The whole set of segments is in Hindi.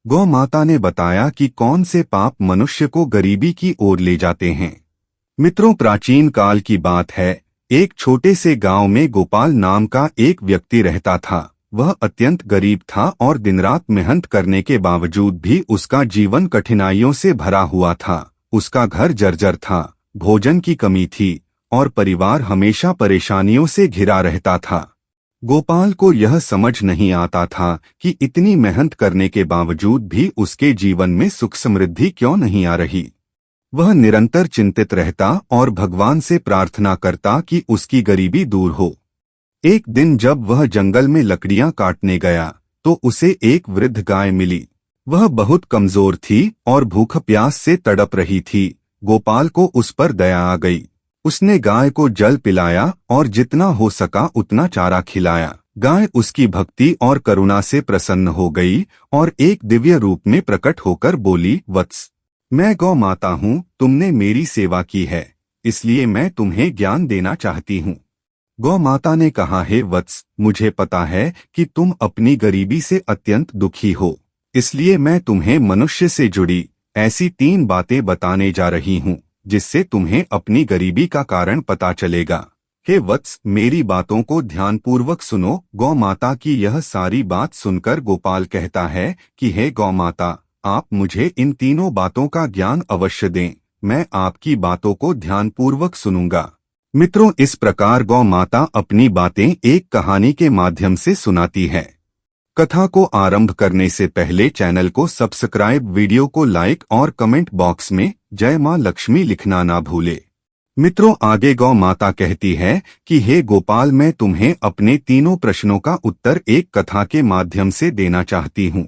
गौ माता ने बताया कि कौन से पाप मनुष्य को गरीबी की ओर ले जाते हैं। मित्रों, प्राचीन काल की बात है। एक छोटे से गांव में गोपाल नाम का एक व्यक्ति रहता था। वह अत्यंत गरीब था और दिन रात मेहनत करने के बावजूद भी उसका जीवन कठिनाइयों से भरा हुआ था। उसका घर जर्जर था, भोजन की कमी थी और परिवार हमेशा परेशानियों से घिरा रहता था। गोपाल को यह समझ नहीं आता था कि इतनी मेहनत करने के बावजूद भी उसके जीवन में सुख समृद्धि क्यों नहीं आ रही। वह निरंतर चिंतित रहता और भगवान से प्रार्थना करता कि उसकी गरीबी दूर हो। एक दिन जब वह जंगल में लकड़ियां काटने गया तो उसे एक वृद्ध गाय मिली। वह बहुत कमजोर थी और भूख प्यास से तड़प रही थी। गोपाल को उस पर दया आ गई। उसने गाय को जल पिलाया और जितना हो सका उतना चारा खिलाया। गाय उसकी भक्ति और करुणा से प्रसन्न हो गई और एक दिव्य रूप में प्रकट होकर बोली, वत्स, मैं गौ माता हूँ, तुमने मेरी सेवा की है, इसलिए मैं तुम्हें ज्ञान देना चाहती हूँ। गौ माता ने कहा, हे वत्स, मुझे पता है कि तुम अपनी गरीबी से अत्यंत दुखी हो, इसलिए मैं तुम्हें मनुष्य से जुड़ी ऐसी 3 बातें बताने जा रही हूँ जिससे तुम्हें अपनी गरीबी का कारण पता चलेगा। हे वत्स, मेरी बातों को ध्यानपूर्वक सुनो। गौ माता की यह सारी बात सुनकर गोपाल कहता है कि हे गौ माता, आप मुझे इन तीनों बातों का ज्ञान अवश्य दें, मैं आपकी बातों को ध्यानपूर्वक सुनूंगा। मित्रों, इस प्रकार गौ माता अपनी बातें एक कहानी के माध्यम से सुनाती है। कथा को आरंभ करने से पहले चैनल को सब्सक्राइब, वीडियो को लाइक और कमेंट बॉक्स में जय मां लक्ष्मी लिखना ना भूले। मित्रों, आगे गौ माता कहती है कि हे गोपाल, मैं तुम्हें अपने तीनों प्रश्नों का उत्तर एक कथा के माध्यम से देना चाहती हूँ।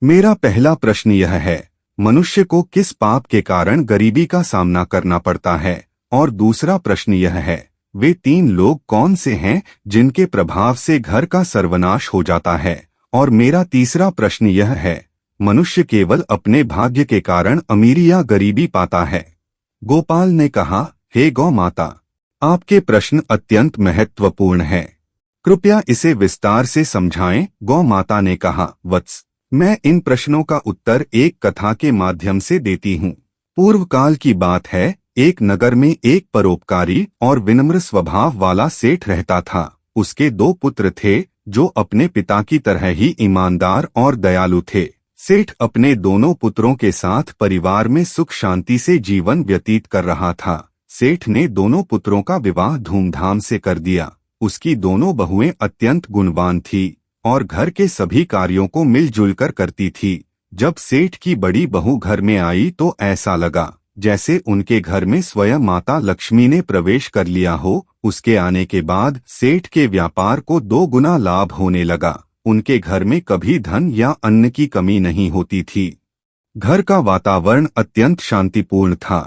मेरा पहला प्रश्न यह है, मनुष्य को किस पाप के कारण गरीबी का सामना करना पड़ता है? और दूसरा प्रश्न यह है, वे 3 लोग कौन से हैं जिनके प्रभाव से घर का सर्वनाश हो जाता है? और मेरा तीसरा प्रश्न यह है, मनुष्य केवल अपने भाग्य के कारण अमीरी या गरीबी पाता है? गोपाल ने कहा, हे गौ माता, आपके प्रश्न अत्यंत महत्वपूर्ण हैं। कृपया इसे विस्तार से समझाएं। गौ माता ने कहा, वत्स, मैं इन प्रश्नों का उत्तर एक कथा के माध्यम से देती हूँ। पूर्व काल की बात है। एक नगर में एक परोपकारी और विनम्र स्वभाव वाला सेठ रहता था। उसके 2 पुत्र थे जो अपने पिता की तरह ही ईमानदार और दयालु थे। सेठ अपने दोनों पुत्रों के साथ परिवार में सुख शांति से जीवन व्यतीत कर रहा था। सेठ ने दोनों पुत्रों का विवाह धूमधाम से कर दिया। उसकी दोनों बहुएं अत्यंत गुणवान थी और घर के सभी कार्यों को मिलजुल कर करती थी। जब सेठ की बड़ी बहू घर में आई तो ऐसा लगा जैसे उनके घर में स्वयं माता लक्ष्मी ने प्रवेश कर लिया हो। उसके आने के बाद सेठ के व्यापार को 2 गुना लाभ होने लगा। उनके घर में कभी धन या अन्न की कमी नहीं होती थी। घर का वातावरण अत्यंत शांतिपूर्ण था।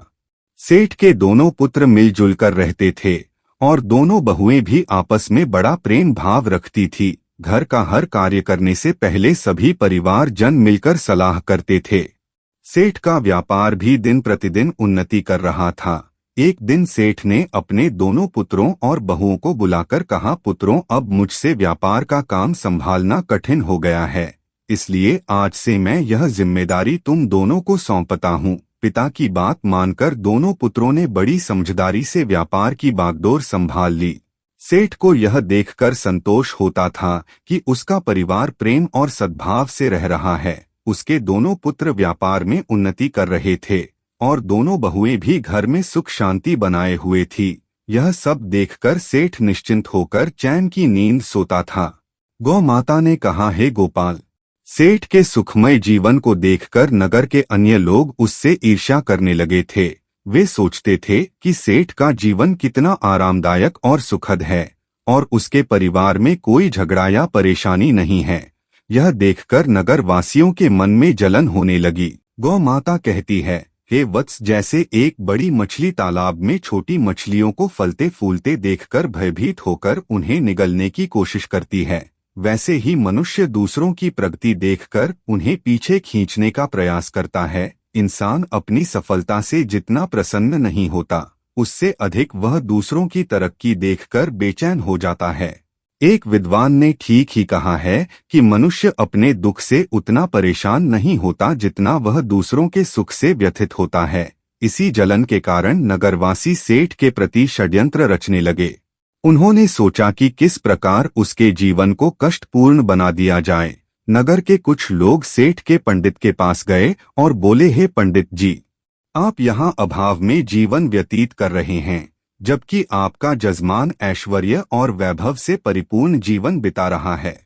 सेठ के दोनों पुत्र मिलजुल कर रहते थे और दोनों बहुएं भी आपस में बड़ा प्रेम भाव रखती थी। घर का हर कार्य करने से पहले सभी परिवार जन मिलकर सलाह करते थे। सेठ का व्यापार भी दिन प्रतिदिन उन्नति कर रहा था। एक दिन सेठ ने अपने दोनों पुत्रों और बहुओं को बुलाकर कहा, पुत्रों, अब मुझसे व्यापार का काम संभालना कठिन हो गया है, इसलिए आज से मैं यह जिम्मेदारी तुम दोनों को सौंपता हूँ। पिता की बात मानकर दोनों पुत्रों ने बड़ी समझदारी से व्यापार की बागडोर संभाल ली। सेठ को यह देखकर संतोष होता था कि उसका परिवार प्रेम और सद्भाव से रह रहा है। उसके दोनों पुत्र व्यापार में उन्नति कर रहे थे और दोनों बहुएं भी घर में सुख शांति बनाए हुए थी। यह सब देखकर सेठ निश्चिंत होकर चैन की नींद सोता था। गौ माता ने कहा, हे गोपाल, सेठ के सुखमय जीवन को देखकर नगर के अन्य लोग उससे ईर्ष्या करने लगे थे। वे सोचते थे कि सेठ का जीवन कितना आरामदायक और सुखद है और उसके परिवार में कोई झगड़ा या परेशानी नहीं है। यह देखकर नगर वासियों के मन में जलन होने लगी। गौ माता कहती है, हे वत्स, जैसे एक बड़ी मछली तालाब में छोटी मछलियों को फलते फूलते देखकर भयभीत होकर उन्हें निगलने की कोशिश करती है, वैसे ही मनुष्य दूसरों की प्रगति देखकर उन्हें पीछे खींचने का प्रयास करता है। इंसान अपनी सफलता से जितना प्रसन्न नहीं होता, उससे अधिक वह दूसरों की तरक्की देखकर बेचैन हो जाता है। एक विद्वान ने ठीक ही कहा है कि मनुष्य अपने दुख से उतना परेशान नहीं होता जितना वह दूसरों के सुख से व्यथित होता है। इसी जलन के कारण नगरवासी सेठ के प्रति षड्यंत्र रचने लगे। उन्होंने सोचा कि किस प्रकार उसके जीवन को कष्टपूर्ण बना दिया जाए। नगर के कुछ लोग सेठ के पंडित के पास गए और बोले, हे पंडित जी, आप यहाँ अभाव में जीवन व्यतीत कर रहे हैं, जबकि आपका जजमान ऐश्वर्य और वैभव से परिपूर्ण जीवन बिता रहा है।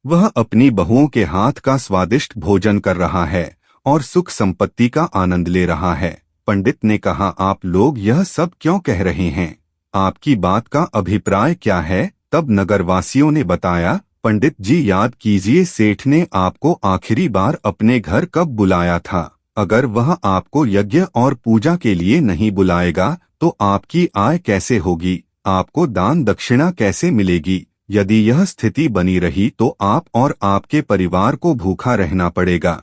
वह अपनी बहुओं के हाथ का स्वादिष्ट भोजन कर रहा है और सुख संपत्ति का आनंद ले रहा है। पंडित ने कहा, आप लोग यह सब क्यों कह रहे हैं? आपकी बात का अभिप्राय क्या है? तब नगरवासियों ने बताया, पंडित जी, याद कीजिए, सेठ ने आपको आखिरी बार अपने घर कब बुलाया था? अगर वह आपको यज्ञ और पूजा के लिए नहीं बुलाएगा तो आपकी आय कैसे होगी? आपको दान दक्षिणा कैसे मिलेगी? यदि यह स्थिति बनी रही तो आप और आपके परिवार को भूखा रहना पड़ेगा।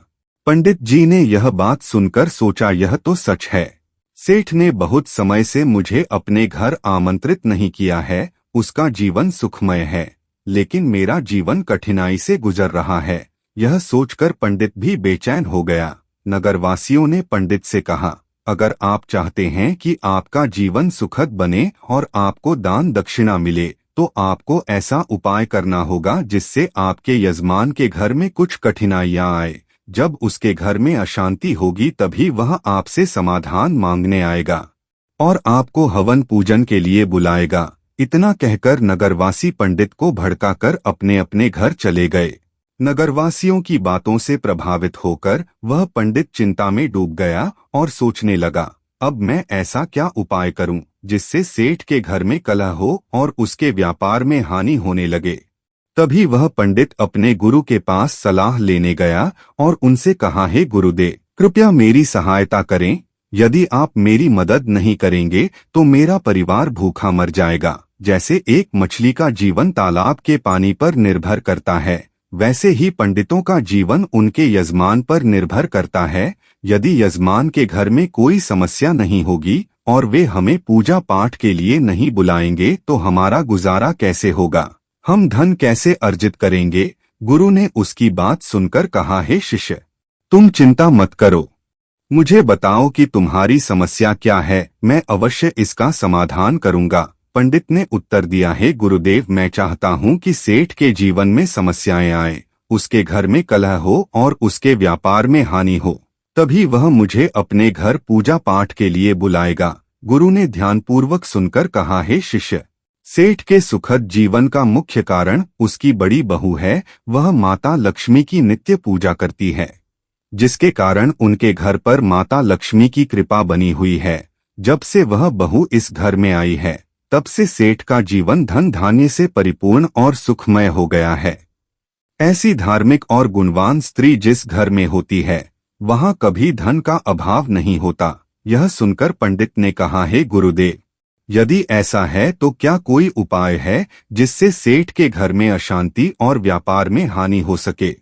पंडित जी ने यह बात सुनकर सोचा, यह तो सच है। सेठ ने बहुत समय से मुझे अपने घर आमंत्रित नहीं किया है। उसका जीवन सुखमय है, लेकिन मेरा जीवन कठिनाई से गुजर रहा है। यह सोचकर पंडित भी बेचैन हो गया। नगरवासियों ने पंडित से कहा, अगर आप चाहते हैं कि आपका जीवन सुखद बने और आपको दान दक्षिणा मिले तो आपको ऐसा उपाय करना होगा जिससे आपके यजमान के घर में कुछ कठिनाइयां आए। जब उसके घर में अशांति होगी तभी वह आपसे समाधान मांगने आएगा और आपको हवन पूजन के लिए बुलाएगा। इतना कहकर नगरवासी पंडित को भड़काकर अपने अपने घर चले गए। नगरवासियों की बातों से प्रभावित होकर वह पंडित चिंता में डूब गया और सोचने लगा, अब मैं ऐसा क्या उपाय करूं जिससे सेठ के घर में कलह हो और उसके व्यापार में हानि होने लगे। तभी वह पंडित अपने गुरु के पास सलाह लेने गया और उनसे कहा, हे गुरुदेव, कृपया मेरी सहायता करें। यदि आप मेरी मदद नहीं करेंगे तो मेरा परिवार भूखा मर जाएगा। जैसे एक मछली का जीवन तालाब के पानी पर निर्भर करता है, वैसे ही पंडितों का जीवन उनके यजमान पर निर्भर करता है। यदि यजमान के घर में कोई समस्या नहीं होगी और वे हमें पूजा पाठ के लिए नहीं बुलाएंगे तो हमारा गुजारा कैसे होगा? हम धन कैसे अर्जित करेंगे? गुरु ने उसकी बात सुनकर कहा, हे शिष्य, तुम चिंता मत करो। मुझे बताओ कि तुम्हारी समस्या क्या है, मैं अवश्य इसका समाधान करूंगा। पंडित ने उत्तर दिया, हे गुरुदेव, मैं चाहता हूं कि सेठ के जीवन में समस्याएं आए, उसके घर में कलह हो और उसके व्यापार में हानि हो, तभी वह मुझे अपने घर पूजा पाठ के लिए बुलाएगा। गुरु ने ध्यानपूर्वक सुनकर कहा, हे शिष्य, सेठ के सुखद जीवन का मुख्य कारण उसकी बड़ी बहू है। वह माता लक्ष्मी की नित्य पूजा करती है, जिसके कारण उनके घर पर माता लक्ष्मी की कृपा बनी हुई है। जब से वह बहू इस घर में आई है तब से सेठ का जीवन धन धान्य से परिपूर्ण और सुखमय हो गया है। ऐसी धार्मिक और गुणवान स्त्री जिस घर में होती है वहां कभी धन का अभाव नहीं होता। यह सुनकर पंडित ने कहा, हे गुरुदेव, यदि ऐसा है तो क्या कोई उपाय है जिससे सेठ के घर में अशांति और व्यापार में हानि हो सके?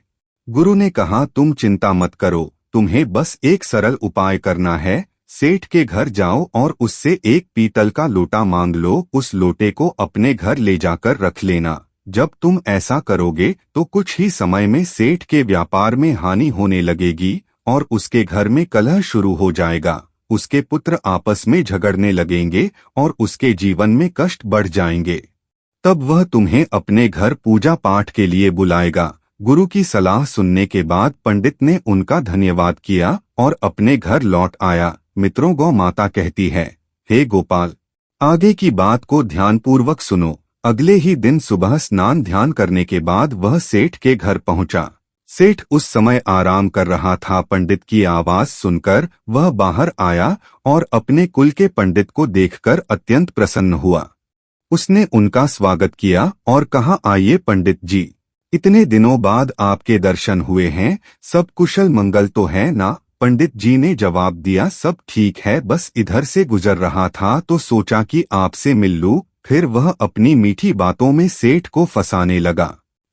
गुरु ने कहा, तुम चिंता मत करो, तुम्हें बस एक सरल उपाय करना है। सेठ के घर जाओ और उससे एक पीतल का लोटा मांग लो। उस लोटे को अपने घर ले जाकर रख लेना। जब तुम ऐसा करोगे तो कुछ ही समय में सेठ के व्यापार में हानि होने लगेगी और उसके घर में कलह शुरू हो जाएगा। उसके पुत्र आपस में झगड़ने लगेंगे और उसके जीवन में कष्ट बढ़ जाएंगे। तब वह तुम्हें अपने घर पूजा पाठ के लिए बुलाएगा। गुरु की सलाह सुनने के बाद पंडित ने उनका धन्यवाद किया और अपने घर लौट आया। मित्रों, गौ माता कहती है, हे गोपाल, आगे की बात को ध्यानपूर्वक सुनो। अगले ही दिन सुबह स्नान ध्यान करने के बाद वह सेठ के घर पहुंचा। सेठ उस समय आराम कर रहा था। पंडित की आवाज सुनकर वह बाहर आया और अपने कुल के पंडित को देखकर अत्यंत प्रसन्न हुआ। उसने उनका स्वागत किया और कहा, आइए पंडित जी, इतने दिनों बाद आपके दर्शन हुए हैं, सब कुशल मंगल तो है ना? पंडित जी ने जवाब दिया, सब ठीक है, बस इधर से गुजर रहा था तो सोचा कि आपसे मिल लूं। फिर वह अपनी मीठी बातों में सेठ को फंसाने लगा।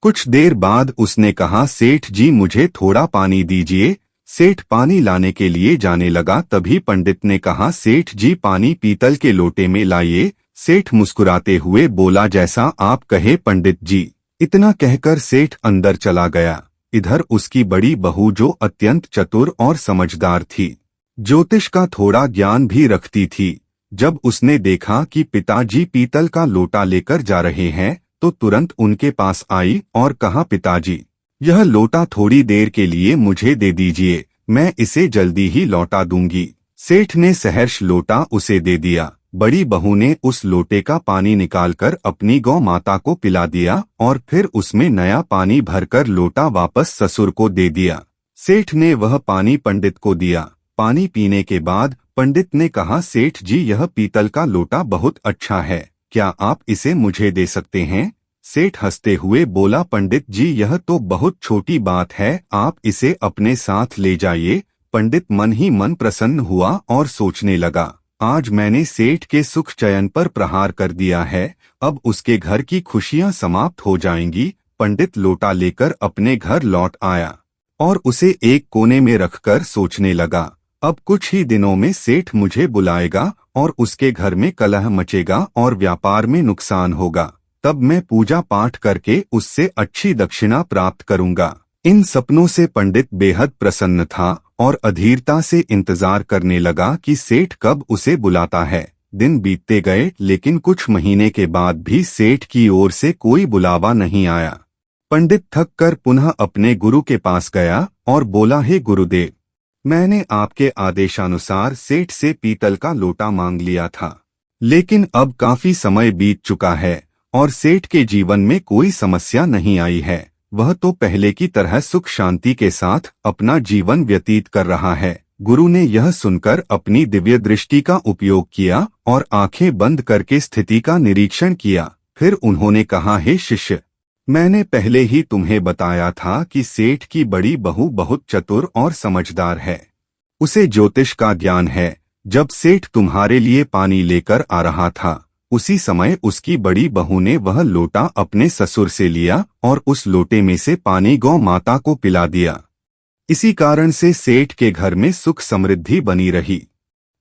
कुछ देर बाद उसने कहा, सेठ जी, मुझे थोड़ा पानी दीजिए। सेठ पानी लाने के लिए जाने लगा, तभी पंडित ने कहा, सेठ जी, पानी पीतल के लोटे में लाइए। सेठ मुस्कुराते हुए बोला, जैसा आप कहे पंडित जी। इतना कहकर सेठ अंदर चला गया। इधर उसकी बड़ी बहू जो अत्यंत चतुर और समझदार थी, ज्योतिष का थोड़ा ज्ञान भी रखती थी, जब उसने देखा कि पिताजी पीतल का लोटा लेकर जा रहे हैं तो तुरंत उनके पास आई और कहा, पिताजी, यह लोटा थोड़ी देर के लिए मुझे दे दीजिए, मैं इसे जल्दी ही लौटा दूंगी। सेठ ने सहर्ष लोटा उसे दे दिया। बड़ी बहू ने उस लोटे का पानी निकालकर अपनी गौ माता को पिला दिया और फिर उसमें नया पानी भरकर लोटा वापस ससुर को दे दिया। सेठ ने वह पानी पंडित को दिया। पानी पीने के बाद पंडित ने कहा, सेठ जी, यह पीतल का लोटा बहुत अच्छा है, क्या आप इसे मुझे दे सकते हैं? सेठ हंसते हुए बोला, पंडित जी, यह तो बहुत छोटी बात है, आप इसे अपने साथ ले जाइए। पंडित मन ही मन प्रसन्न हुआ और सोचने लगा, आज मैंने सेठ के सुख चयन पर प्रहार कर दिया है, अब उसके घर की खुशियां समाप्त हो जाएंगी। पंडित लोटा लेकर अपने घर लौट आया और उसे एक कोने में रखकर सोचने लगा, अब कुछ ही दिनों में सेठ मुझे बुलाएगा और उसके घर में कलह मचेगा और व्यापार में नुकसान होगा, तब मैं पूजा पाठ करके उससे अच्छी दक्षिणा प्राप्त करूंगा। इन सपनों से पंडित बेहद प्रसन्न था और अधीरता से इंतजार करने लगा कि सेठ कब उसे बुलाता है। दिन बीतते गए, लेकिन कुछ महीने के बाद भी सेठ की ओर से कोई बुलावा नहीं आया। पंडित थक कर पुनः अपने गुरु के पास गया और बोला, हे गुरुदेव, मैंने आपके आदेशानुसार सेठ से पीतल का लोटा मांग लिया था, लेकिन अब काफी समय बीत चुका है और सेठ के जीवन में कोई समस्या नहीं आई है। वह तो पहले की तरह सुख शांति के साथ अपना जीवन व्यतीत कर रहा है। गुरु ने यह सुनकर अपनी दिव्य दृष्टि का उपयोग किया और आंखें बंद करके स्थिति का निरीक्षण किया। फिर उन्होंने कहा, हे शिष्य, मैंने पहले ही तुम्हें बताया था कि सेठ की बड़ी बहू बहुत चतुर और समझदार है, उसे ज्योतिष का ज्ञान है। जब सेठ तुम्हारे लिए पानी लेकर आ रहा था, उसी समय उसकी बड़ी बहू ने वह लोटा अपने ससुर से लिया और उस लोटे में से पानी गौ माता को पिला दिया। इसी कारण से सेठ के घर में सुख समृद्धि बनी रही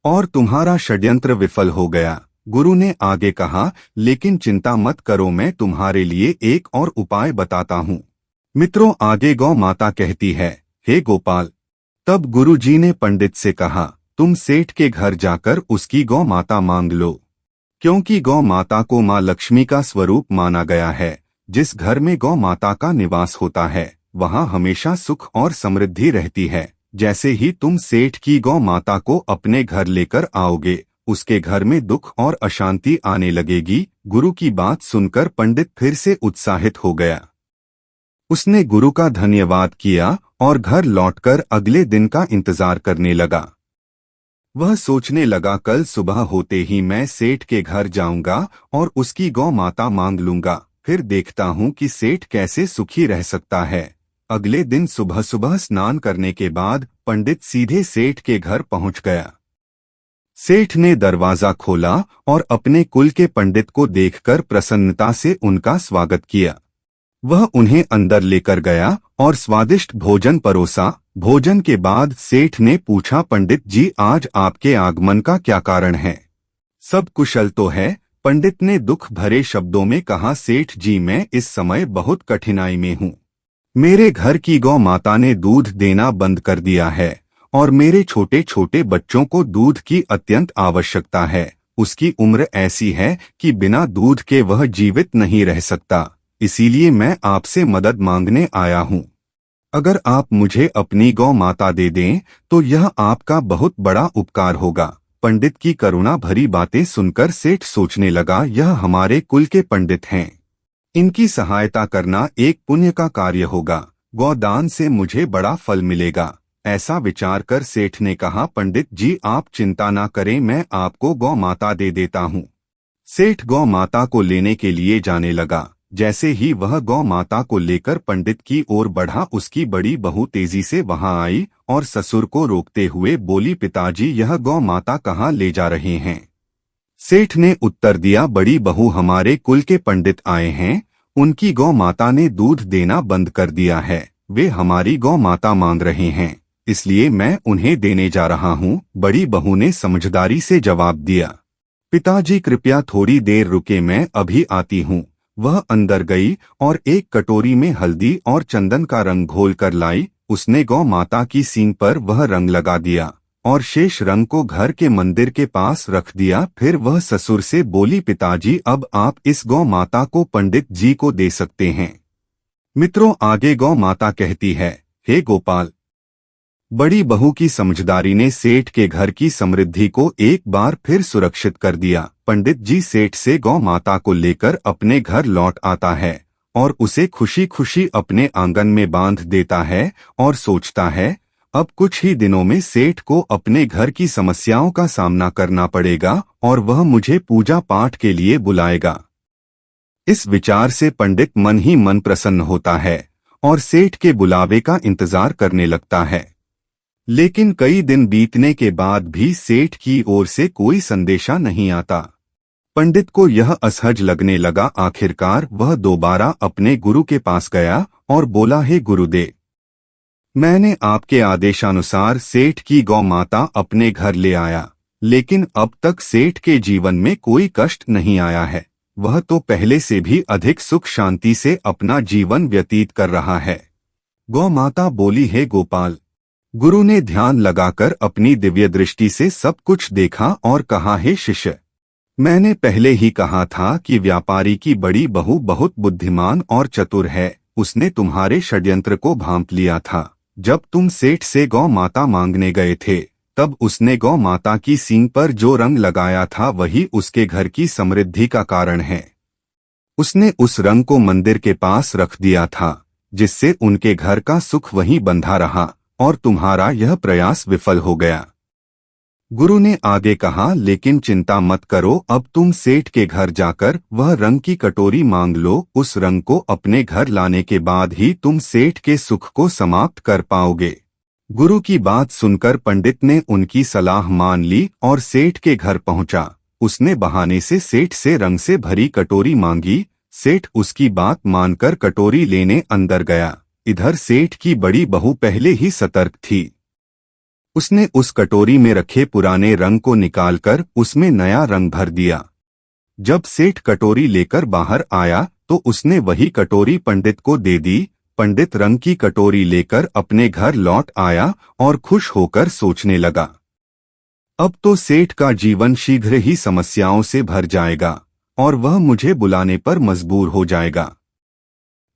और तुम्हारा षड्यंत्र विफल हो गया। गुरु ने आगे कहा, लेकिन चिंता मत करो, मैं तुम्हारे लिए एक और उपाय बताता हूँ। मित्रों, आगे गौ माता कहती है, हे गोपाल। तब गुरुजी ने पंडित से कहा, तुम सेठ के घर जाकर उसकी गौ माता मांग लो, क्योंकि गौ माता को माँ लक्ष्मी का स्वरूप माना गया है। जिस घर में गौ माता का निवास होता है, वहाँ हमेशा सुख और समृद्धि रहती है। जैसे ही तुम सेठ की गौ माता को अपने घर लेकर आओगे, उसके घर में दुख और अशांति आने लगेगी। गुरु की बात सुनकर पंडित फिर से उत्साहित हो गया। उसने गुरु का धन्यवाद किया और घर लौटकर अगले दिन का इंतजार करने लगा। वह सोचने लगा, कल सुबह होते ही मैं सेठ के घर जाऊंगा और उसकी गौ माता मांग लूंगा, फिर देखता हूं कि सेठ कैसे सुखी रह सकता है। अगले दिन सुबह सुबह स्नान करने के बाद पंडित सीधे सेठ के घर पहुंच गया। सेठ ने दरवाजा खोला और अपने कुल के पंडित को देखकर प्रसन्नता से उनका स्वागत किया। वह उन्हें अंदर लेकर गया और स्वादिष्ट भोजन परोसा। भोजन के बाद सेठ ने पूछा, पंडित जी, आज आपके आगमन का क्या कारण है? सब कुशल तो है? पंडित ने दुख भरे शब्दों में कहा, सेठ जी, मैं इस समय बहुत कठिनाई में हूँ। मेरे घर की गौ माता ने दूध देना बंद कर दिया है और मेरे छोटे छोटे बच्चों को दूध की अत्यंत आवश्यकता है। उसकी उम्र ऐसी है कि बिना दूध के वह जीवित नहीं रह सकता, इसीलिए मैं आपसे मदद मांगने आया हूँ। अगर आप मुझे अपनी गौ माता दे दें तो यह आपका बहुत बड़ा उपकार होगा। पंडित की करुणा भरी बातें सुनकर सेठ सोचने लगा, यह हमारे कुल के पंडित हैं, इनकी सहायता करना एक पुण्य का कार्य होगा, गौदान से मुझे बड़ा फल मिलेगा। ऐसा विचार कर सेठ ने कहा, पंडित जी, आप चिंता ना करें, मैं आपको गौ माता दे देता हूँ। सेठ गौ माता को लेने के लिए जाने लगा। जैसे ही वह गौ माता को लेकर पंडित की ओर बढ़ा, उसकी बड़ी बहू तेजी से वहां आई और ससुर को रोकते हुए बोली, पिताजी, यह गौ माता कहाँ ले जा रहे हैं? सेठ ने उत्तर दिया, बड़ी बहू, हमारे कुल के पंडित आए हैं, उनकी गौ माता ने दूध देना बंद कर दिया है, वे हमारी गौ माता मांग रहे हैं, इसलिए मैं उन्हें देने जा रहा हूँ। बड़ी बहू ने समझदारी से जवाब दिया, पिताजी, कृपया थोड़ी देर रुके, मैं अभी आती हूँ। वह अंदर गई और एक कटोरी में हल्दी और चंदन का रंग घोल कर लाई। उसने गौ माता की सींग पर वह रंग लगा दिया और शेष रंग को घर के मंदिर के पास रख दिया। फिर वह ससुर से बोली, पिताजी, अब आप इस गौ माता को पंडित जी को दे सकते हैं। मित्रों, आगे गौ माता कहती है, हे गोपाल, बड़ी बहू की समझदारी ने सेठ के घर की समृद्धि को एक बार फिर सुरक्षित कर दिया। पंडित जी सेठ से गौ माता को लेकर अपने घर लौट आता है और उसे खुशी खुशी अपने आंगन में बांध देता है और सोचता है, अब कुछ ही दिनों में सेठ को अपने घर की समस्याओं का सामना करना पड़ेगा और वह मुझे पूजा पाठ के लिए बुलाएगा। इस विचार से पंडित मन ही मन प्रसन्न होता है और सेठ के बुलावे का इंतजार करने लगता है। लेकिन कई दिन बीतने के बाद भी सेठ की ओर से कोई संदेशा नहीं आता। पंडित को यह असहज लगने लगा। आखिरकार वह दोबारा अपने गुरु के पास गया और बोला, हे गुरुदेव, मैंने आपके आदेशानुसार सेठ की गौ माता अपने घर ले आया, लेकिन अब तक सेठ के जीवन में कोई कष्ट नहीं आया है। वह तो पहले से भी अधिक सुख शांति से अपना जीवन व्यतीत कर रहा है। गौ माता बोली, हे गोपाल, गुरु ने ध्यान लगाकर अपनी दिव्य दृष्टि से सब कुछ देखा और कहा, हे शिष्य, मैंने पहले ही कहा था कि व्यापारी की बड़ी बहू बहुत बुद्धिमान और चतुर है। उसने तुम्हारे षड्यंत्र को भांप लिया था। जब तुम सेठ से गौ माता मांगने गए थे, तब उसने गौ माता की सींग पर जो रंग लगाया था वही उसके घर की समृद्धि का कारण है। उसने उस रंग को मंदिर के पास रख दिया था, जिससे उनके घर का सुख वहीं बंधा रहा और तुम्हारा यह प्रयास विफल हो गया। गुरु ने आगे कहा, लेकिन चिंता मत करो, अब तुम सेठ के घर जाकर वह रंग की कटोरी मांग लो। उस रंग को अपने घर लाने के बाद ही तुम सेठ के सुख को समाप्त कर पाओगे। गुरु की बात सुनकर पंडित ने उनकी सलाह मान ली और सेठ के घर पहुंचा। उसने बहाने से सेठ से रंग से भरी कटोरी मांगी। सेठ उसकी बात मानकर कटोरी लेने अंदर गया। इधर सेठ की बड़ी बहू पहले ही सतर्क थी। उसने उस कटोरी में रखे पुराने रंग को निकालकर उसमें नया रंग भर दिया। जब सेठ कटोरी लेकर बाहर आया तो उसने वही कटोरी पंडित को दे दी। पंडित रंग की कटोरी लेकर अपने घर लौट आया और खुश होकर सोचने लगा, अब तो सेठ का जीवन शीघ्र ही समस्याओं से भर जाएगा और वह मुझे बुलाने पर मजबूर हो जाएगा।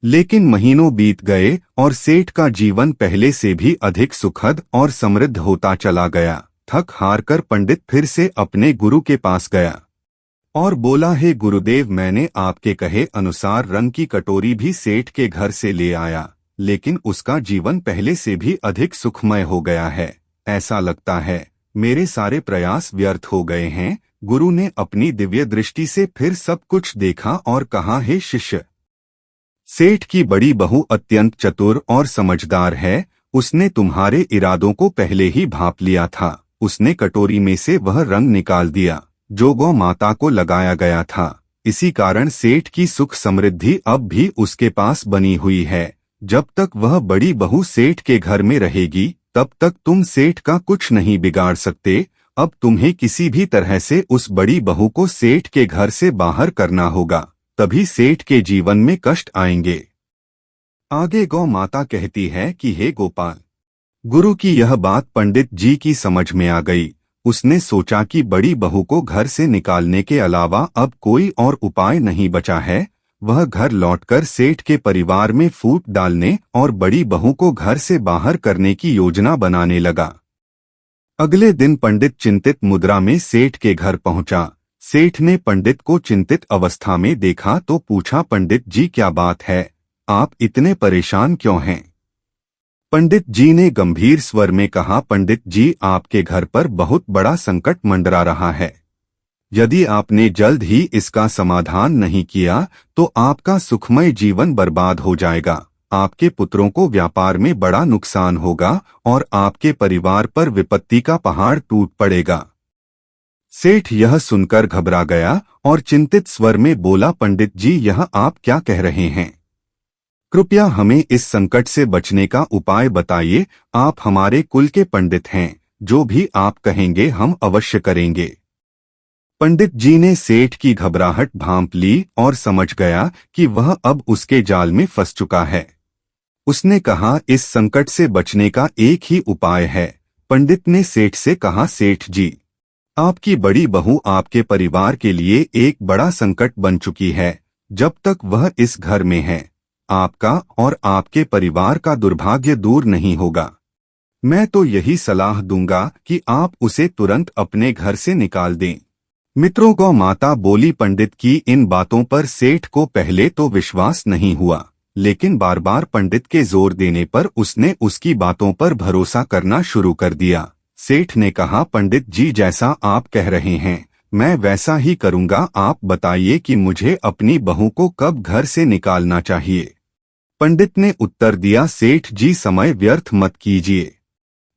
लेकिन महीनों बीत गए और सेठ का जीवन पहले से भी अधिक सुखद और समृद्ध होता चला गया। थक हार कर पंडित फिर से अपने गुरु के पास गया और बोला, हे गुरुदेव, मैंने आपके कहे अनुसार रंग की कटोरी भी सेठ के घर से ले आया, लेकिन उसका जीवन पहले से भी अधिक सुखमय हो गया है। ऐसा लगता है मेरे सारे प्रयास व्यर्थ हो गए हैं। गुरु ने अपनी दिव्य दृष्टि से फिर सब कुछ देखा और कहा, हे शिष्य, सेठ की बड़ी बहू अत्यंत चतुर और समझदार है। उसने तुम्हारे इरादों को पहले ही भांप लिया था। उसने कटोरी में से वह रंग निकाल दिया जो गौ माता को लगाया गया था। इसी कारण सेठ की सुख समृद्धि अब भी उसके पास बनी हुई है। जब तक वह बड़ी बहू सेठ के घर में रहेगी, तब तक तुम सेठ का कुछ नहीं बिगाड़ सकते। अब तुम्हें किसी भी तरह से उस बड़ी बहू को सेठ के घर से बाहर करना होगा, तभी सेठ के जीवन में कष्ट आएंगे। आगे गौ माता कहती है कि हे गोपाल, गुरु की यह बात पंडित जी की समझ में आ गई। उसने सोचा कि बड़ी बहू को घर से निकालने के अलावा अब कोई और उपाय नहीं बचा है। वह घर लौटकर सेठ के परिवार में फूट डालने और बड़ी बहू को घर से बाहर करने की योजना बनाने लगा। अगले दिन पंडित चिंतित मुद्रा में सेठ के घर पहुंचा। सेठ ने पंडित को चिंतित अवस्था में देखा तो पूछा, पंडित जी, क्या बात है, आप इतने परेशान क्यों हैं? पंडित जी ने गंभीर स्वर में कहा, पंडित जी, आपके घर पर बहुत बड़ा संकट मंडरा रहा है। यदि आपने जल्द ही इसका समाधान नहीं किया तो आपका सुखमय जीवन बर्बाद हो जाएगा। आपके पुत्रों को व्यापार में बड़ा नुकसान होगा और आपके परिवार पर विपत्ति का पहाड़ टूट पड़ेगा। सेठ यह सुनकर घबरा गया और चिंतित स्वर में बोला, पंडित जी, यह आप क्या कह रहे हैं? कृपया हमें इस संकट से बचने का उपाय बताइए। आप हमारे कुल के पंडित हैं, जो भी आप कहेंगे हम अवश्य करेंगे। पंडित जी ने सेठ की घबराहट भांप ली और समझ गया कि वह अब उसके जाल में फंस चुका है। उसने कहा, इस संकट से बचने का एक ही उपाय है। पंडित ने सेठ से कहा, सेठ जी, आपकी बड़ी बहू आपके परिवार के लिए एक बड़ा संकट बन चुकी है। जब तक वह इस घर में है, आपका और आपके परिवार का दुर्भाग्य दूर नहीं होगा। मैं तो यही सलाह दूंगा कि आप उसे तुरंत अपने घर से निकाल दें। मित्रों, गौ माता बोली। पंडित की इन बातों पर सेठ को पहले तो विश्वास नहीं हुआ, लेकिन बार बार पंडित के जोर देने पर उसने उसकी बातों पर भरोसा करना शुरू कर दिया। सेठ ने कहा, पंडित जी, जैसा आप कह रहे हैं मैं वैसा ही करूंगा। आप बताइए कि मुझे अपनी बहू को कब घर से निकालना चाहिए। पंडित ने उत्तर दिया, सेठ जी, समय व्यर्थ मत कीजिए,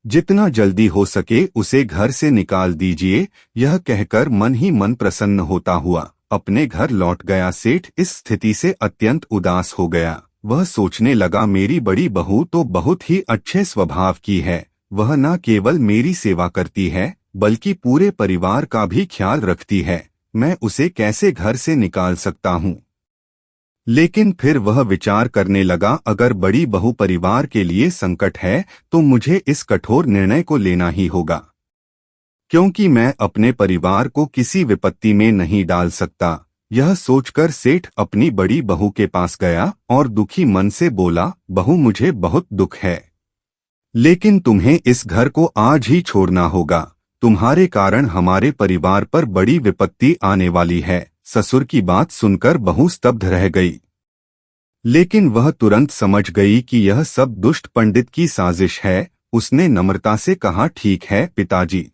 जितना जल्दी हो सके उसे घर से निकाल दीजिए। यह कहकर मन ही मन प्रसन्न होता हुआ अपने घर लौट गया। सेठ इस स्थिति से अत्यंत उदास हो गया। वह सोचने लगा, मेरी बड़ी बहू तो बहुत ही अच्छे स्वभाव की है। वह न केवल मेरी सेवा करती है बल्कि पूरे परिवार का भी ख्याल रखती है। मैं उसे कैसे घर से निकाल सकता हूँ? लेकिन फिर वह विचार करने लगा, अगर बड़ी बहू परिवार के लिए संकट है तो मुझे इस कठोर निर्णय को लेना ही होगा, क्योंकि मैं अपने परिवार को किसी विपत्ति में नहीं डाल सकता। यह सोचकर सेठ अपनी बड़ी बहू के पास गया और दुखी मन से बोला, बहू, मुझे बहुत दुख है, लेकिन तुम्हें इस घर को आज ही छोड़ना होगा। तुम्हारे कारण हमारे परिवार पर बड़ी विपत्ति आने वाली है। ससुर की बात सुनकर बहू स्तब्ध रह गई, लेकिन वह तुरंत समझ गई कि यह सब दुष्ट पंडित की साजिश है। उसने नम्रता से कहा, ठीक है पिताजी,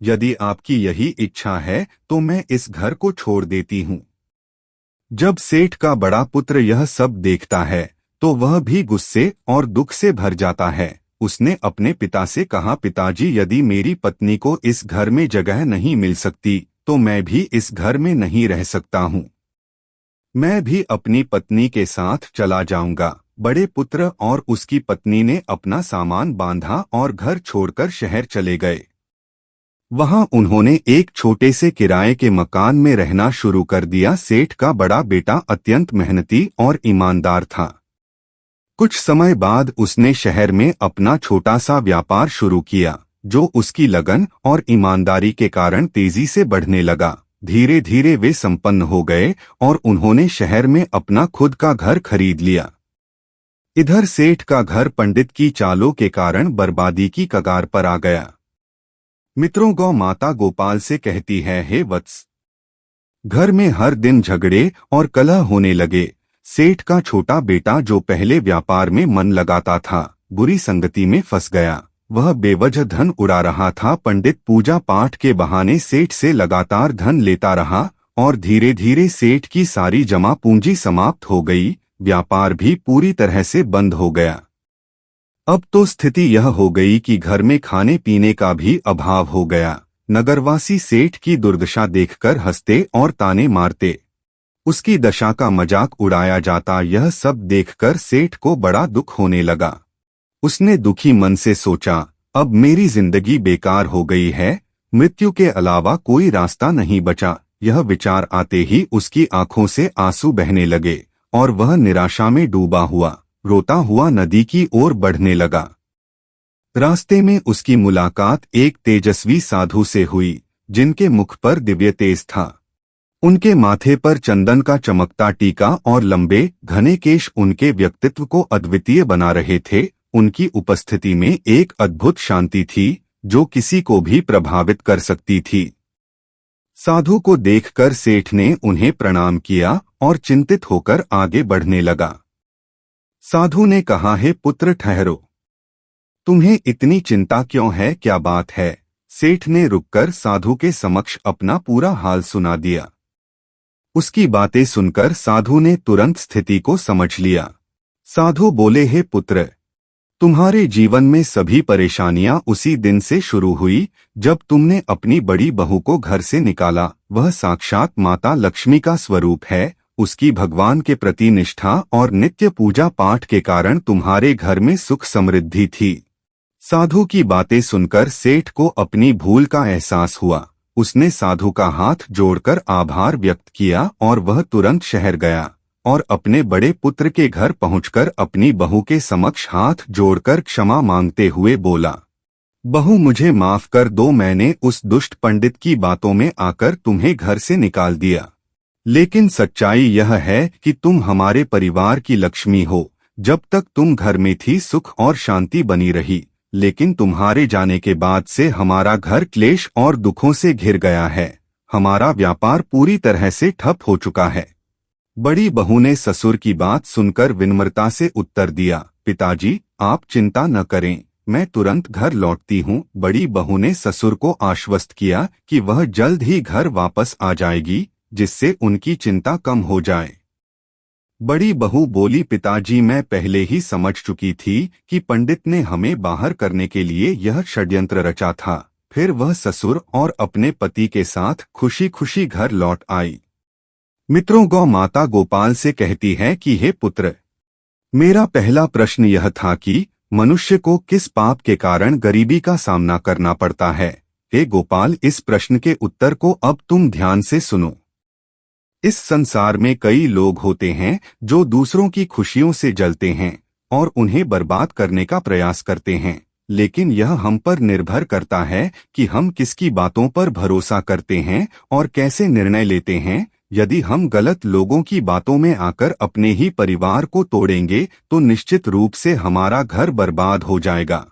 यदि आपकी यही इच्छा है तो मैं इस घर को छोड़ देती हूँ। जब सेठ का बड़ा पुत्र यह सब देखता है तो वह भी गुस्से और दुख से भर जाता है। उसने अपने पिता से कहा, पिताजी, यदि मेरी पत्नी को इस घर में जगह नहीं मिल सकती तो मैं भी इस घर में नहीं रह सकता हूँ। मैं भी अपनी पत्नी के साथ चला जाऊंगा। बड़े पुत्र और उसकी पत्नी ने अपना सामान बांधा और घर छोड़कर शहर चले गए। वहां उन्होंने एक छोटे से किराए के मकान में रहना शुरू कर दिया। सेठ का बड़ा बेटा अत्यंत मेहनती और ईमानदार था। कुछ समय बाद उसने शहर में अपना छोटा सा व्यापार शुरू किया, जो उसकी लगन और ईमानदारी के कारण तेजी से बढ़ने लगा। धीरे धीरे वे संपन्न हो गए और उन्होंने शहर में अपना खुद का घर खरीद लिया। इधर सेठ का घर पंडित की चालों के कारण बर्बादी की कगार पर आ गया। मित्रों, गौ माता गोपाल से कहती है, हे वत्स, घर में हर दिन झगड़े और कलह होने लगे। सेठ का छोटा बेटा, जो पहले व्यापार में मन लगाता था, बुरी संगति में फंस गया। वह बेवजह धन उड़ा रहा था। पंडित पूजा पाठ के बहाने सेठ से लगातार धन लेता रहा और धीरे धीरे सेठ की सारी जमा पूंजी समाप्त हो गई। व्यापार भी पूरी तरह से बंद हो गया। अब तो स्थिति यह हो गई कि घर में खाने पीने का भी अभाव हो गया। नगरवासी सेठ की दुर्दशा देखकर हंसते और ताने मारते। उसकी दशा का मजाक उड़ाया जाता। यह सब देखकर सेठ को बड़ा दुख होने लगा। उसने दुखी मन से सोचा, अब मेरी जिंदगी बेकार हो गई है, मृत्यु के अलावा कोई रास्ता नहीं बचा। यह विचार आते ही उसकी आंखों से आंसू बहने लगे और वह निराशा में डूबा हुआ रोता हुआ नदी की ओर बढ़ने लगा। रास्ते में उसकी मुलाकात एक तेजस्वी साधु से हुई, जिनके मुख पर दिव्य तेज था। उनके माथे पर चंदन का चमकता टीका और लंबे घने केश उनके व्यक्तित्व को अद्वितीय बना रहे थे। उनकी उपस्थिति में एक अद्भुत शांति थी जो किसी को भी प्रभावित कर सकती थी। साधु को देखकर सेठ ने उन्हें प्रणाम किया और चिंतित होकर आगे बढ़ने लगा। साधु ने कहा, हे पुत्र, ठहरो, तुम्हें इतनी चिंता क्यों है, क्या बात है? सेठ ने रुककर साधु के समक्ष अपना पूरा हाल सुना दिया। उसकी बातें सुनकर साधु ने तुरंत स्थिति को समझ लिया। साधु बोले, हे पुत्र, तुम्हारे जीवन में सभी परेशानियां उसी दिन से शुरू हुई जब तुमने अपनी बड़ी बहू को घर से निकाला। वह साक्षात माता लक्ष्मी का स्वरूप है। उसकी भगवान के प्रति निष्ठा और नित्य पूजा पाठ के कारण तुम्हारे घर में सुख समृद्धि थी। साधु की बातें सुनकर सेठ को अपनी भूल का एहसास हुआ। उसने साधु का हाथ जोड़कर आभार व्यक्त किया और वह तुरंत शहर गया और अपने बड़े पुत्र के घर पहुंचकर अपनी बहू के समक्ष हाथ जोड़कर क्षमा मांगते हुए बोला, बहू मुझे माफ कर दो, मैंने उस दुष्ट पंडित की बातों में आकर तुम्हें घर से निकाल दिया। लेकिन सच्चाई यह है कि तुम हमारे परिवार की लक्ष्मी हो। जब तक तुम घर में थी सुख और शांति बनी रही, लेकिन तुम्हारे जाने के बाद से हमारा घर क्लेश और दुखों से घिर गया है। हमारा व्यापार पूरी तरह से ठप हो चुका है। बड़ी बहू ने ससुर की बात सुनकर विनम्रता से उत्तर दिया, पिताजी आप चिंता न करें, मैं तुरंत घर लौटती हूँ। बड़ी बहू ने ससुर को आश्वस्त किया कि वह जल्द ही घर वापस आ जाएगी, जिससे उनकी चिंता कम हो जाए। बड़ी बहू बोली, पिताजी मैं पहले ही समझ चुकी थी कि पंडित ने हमें बाहर करने के लिए यह षड्यंत्र रचा था। फिर वह ससुर और अपने पति के साथ खुशी खुशी घर लौट आई। मित्रों, गौ माता गोपाल से कहती है कि हे पुत्र, मेरा पहला प्रश्न यह था कि मनुष्य को किस पाप के कारण गरीबी का सामना करना पड़ता है। हे गोपाल, इस प्रश्न के उत्तर को अब तुम ध्यान से सुनो। इस संसार में कई लोग होते हैं जो दूसरों की खुशियों से जलते हैं और उन्हें बर्बाद करने का प्रयास करते हैं, लेकिन यह हम पर निर्भर करता है कि हम किसकी बातों पर भरोसा करते हैं और कैसे निर्णय लेते हैं। यदि हम गलत लोगों की बातों में आकर अपने ही परिवार को तोड़ेंगे तो निश्चित रूप से हमारा घर बर्बाद हो जाएगा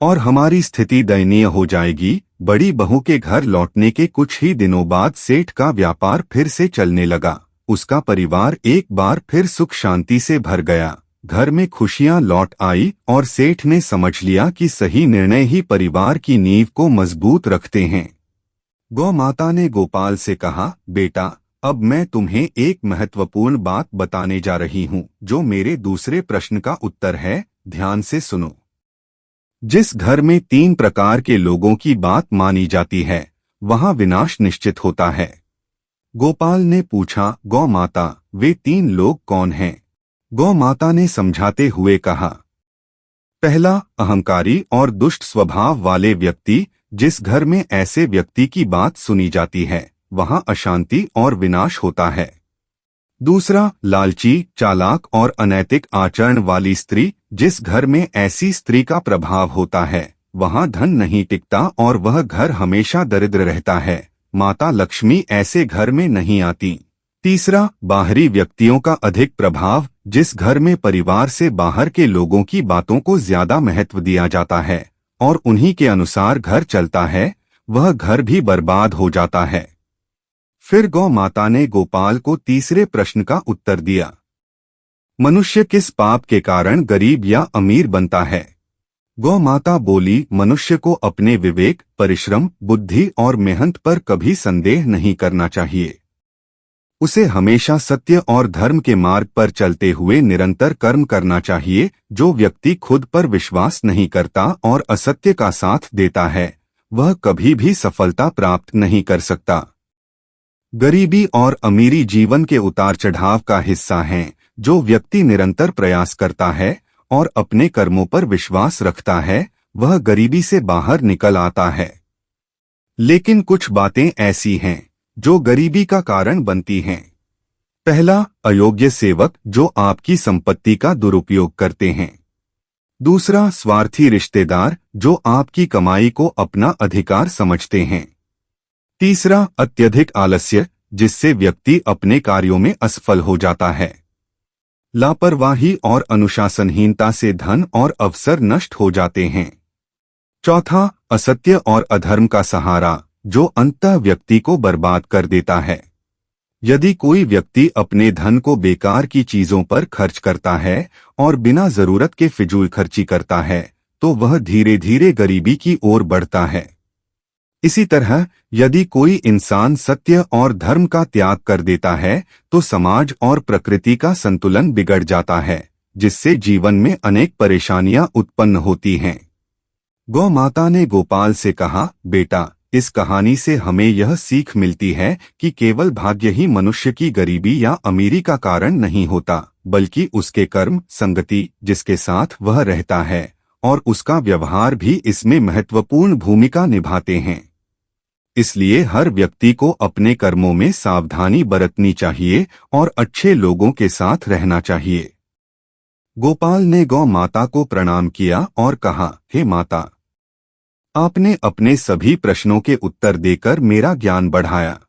और हमारी स्थिति दयनीय हो जाएगी। बड़ी बहू के घर लौटने के कुछ ही दिनों बाद सेठ का व्यापार फिर से चलने लगा। उसका परिवार एक बार फिर सुख शांति से भर गया। घर में खुशियां लौट आई और सेठ ने समझ लिया कि सही निर्णय ही परिवार की नींव को मजबूत रखते हैं। गौ माता ने गोपाल से कहा, बेटा अब मैं तुम्हें एक महत्वपूर्ण बात बताने जा रही हूँ, जो मेरे दूसरे प्रश्न का उत्तर है। ध्यान से सुनो। जिस घर में 3 प्रकार के लोगों की बात मानी जाती है, वहां विनाश निश्चित होता है। गोपाल ने पूछा, गौ माता वे 3 लोग कौन हैं? गौ माता ने समझाते हुए कहा, पहला, अहंकारी और दुष्ट स्वभाव वाले व्यक्ति। जिस घर में ऐसे व्यक्ति की बात सुनी जाती है, वहां अशांति और विनाश होता है। दूसरा, लालची, चालाक और अनैतिक आचरण वाली स्त्री। जिस घर में ऐसी स्त्री का प्रभाव होता है, वहां धन नहीं टिकता और वह घर हमेशा दरिद्र रहता है। माता लक्ष्मी ऐसे घर में नहीं आती। तीसरा, बाहरी व्यक्तियों का अधिक प्रभाव। जिस घर में परिवार से बाहर के लोगों की बातों को ज्यादा महत्व दिया जाता है और उन्हीं के अनुसार घर चलता है, वह घर भी बर्बाद हो जाता है। फिर गौ माता ने गोपाल को तीसरे प्रश्न का उत्तर दिया, मनुष्य किस पाप के कारण गरीब या अमीर बनता है? गौ माता बोली, मनुष्य को अपने विवेक, परिश्रम, बुद्धि और मेहनत पर कभी संदेह नहीं करना चाहिए। उसे हमेशा सत्य और धर्म के मार्ग पर चलते हुए निरंतर कर्म करना चाहिए। जो व्यक्ति खुद पर विश्वास नहीं करता और असत्य का साथ देता है, वह कभी भी सफलता प्राप्त नहीं कर सकता। गरीबी और अमीरी जीवन के उतार चढ़ाव का हिस्सा हैं। जो व्यक्ति निरंतर प्रयास करता है और अपने कर्मों पर विश्वास रखता है, वह गरीबी से बाहर निकल आता है। लेकिन कुछ बातें ऐसी हैं जो गरीबी का कारण बनती हैं। पहला, अयोग्य सेवक जो आपकी संपत्ति का दुरुपयोग करते हैं। दूसरा, स्वार्थी रिश्तेदार जो आपकी कमाई को अपना अधिकार समझते हैं। तीसरा, अत्यधिक आलस्य जिससे व्यक्ति अपने कार्यों में असफल हो जाता है। लापरवाही और अनुशासनहीनता से धन और अवसर नष्ट हो जाते हैं। चौथा, असत्य और अधर्म का सहारा जो अंततः व्यक्ति को बर्बाद कर देता है। यदि कोई व्यक्ति अपने धन को बेकार की चीजों पर खर्च करता है और बिना जरूरत के फिजूल खर्ची करता है, तो वह धीरे धीरे गरीबी की ओर बढ़ता है। इसी तरह यदि कोई इंसान सत्य और धर्म का त्याग कर देता है, तो समाज और प्रकृति का संतुलन बिगड़ जाता है, जिससे जीवन में अनेक परेशानियां उत्पन्न होती हैं। गौ माता ने गोपाल से कहा, बेटा इस कहानी से हमें यह सीख मिलती है कि केवल भाग्य ही मनुष्य की गरीबी या अमीरी का कारण नहीं होता, बल्कि उसके कर्म, संगति, जिसके साथ वह रहता है और उसका व्यवहार भी इसमें महत्वपूर्ण भूमिका निभाते हैं। इसलिए हर व्यक्ति को अपने कर्मों में सावधानी बरतनी चाहिए और अच्छे लोगों के साथ रहना चाहिए। गोपाल ने गौ माता को प्रणाम किया और कहा, हे माता, आपने अपने सभी प्रश्नों के उत्तर देकर मेरा ज्ञान बढ़ाया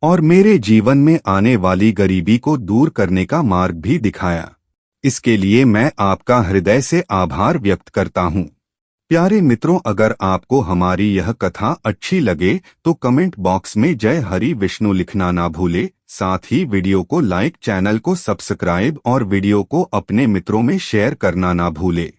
और मेरे जीवन में आने वाली गरीबी को दूर करने का मार्ग भी दिखाया। इसके लिए मैं आपका हृदय से आभार व्यक्त करता हूँ। प्यारे मित्रों, अगर आपको हमारी यह कथा अच्छी लगे तो कमेंट बॉक्स में जय हरि विष्णु लिखना ना भूले। साथ ही वीडियो को लाइक, चैनल को सब्सक्राइब और वीडियो को अपने मित्रों में शेयर करना ना भूले।